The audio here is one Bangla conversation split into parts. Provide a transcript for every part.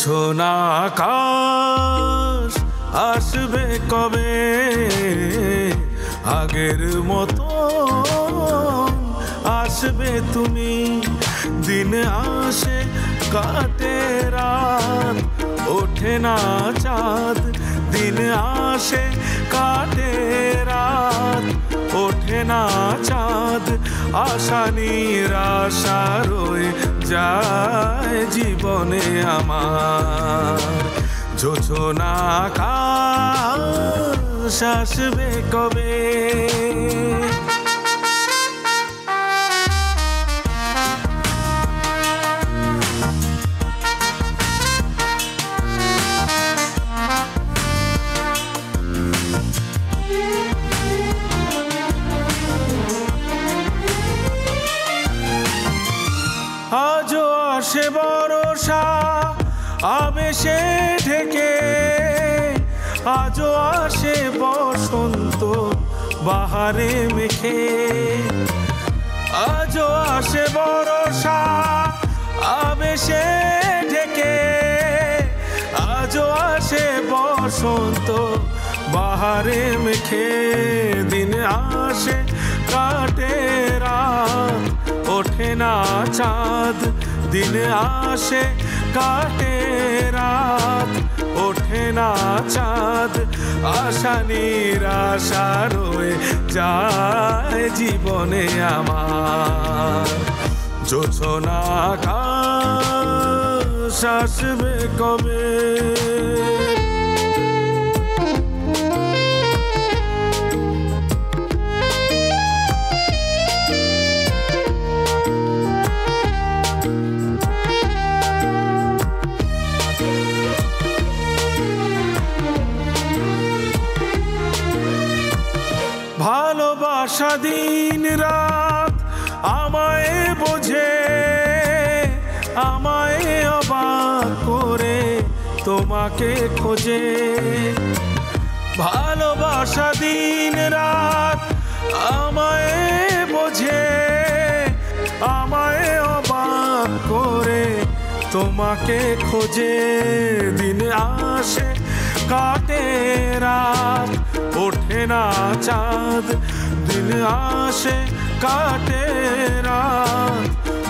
জোছনা আকাশ আসবে কবে আগের মতো আসবে তুমি দিন আসে কাটে রাত ওঠে না চাঁদ দিন আসে কাটে রাত ওঠে না চাঁদ আশা নিরাশা রয়ে যায় জীবনে আমার জোছনা আকাশ আসবে কবে আজও আসে বর্ষা আবেশে ঢেকে আজও আসে বসন্ত বাহারে মেখে আজও আসে বর্ষা আবেশে ঢেকে আজও আসে বসন্ত বাহারে মেখে দিন আসে কাটে রাত ওঠে না চাঁদ দিন আসে কাটে রাত ওঠে না চাঁদ আশা নিরাশা রয়ে যায় জীবনে আমার জোছনা আকাশ আসবে কবে ভালোবাসা দিন রাত আমায় বোঝে আমায় অবাক করে তোমাকে খোঁজে ভালোবাসা দিন রাত আমায় বোঝে আমায় অবাক করে তোমাকে খোঁজে দিন আসে কাটে রাত ওঠে না চাঁদ দিন আসে কাটে রাত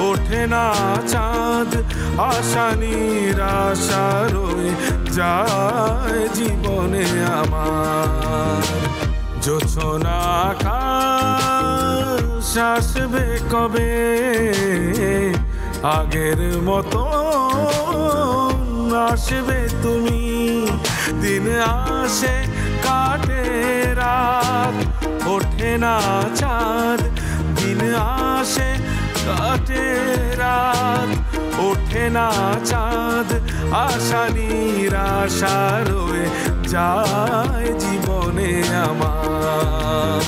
ওঠে না চাঁদ আশা নিরাশা রয়ে যায় জীবনে আমার জোছনা আকাশ আসবে কবে আগের মতো আসবে তুমি দিন আসে কাটে রাত ওঠে না চাঁদ দিন আসে কাটে রাত ওঠে না চাঁদ আশা নিরাশা রয়ে যায় জীবনে আমার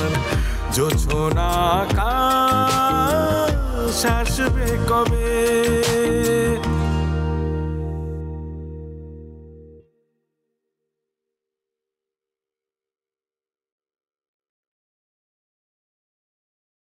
জোছনা আকাশ আসবে কবে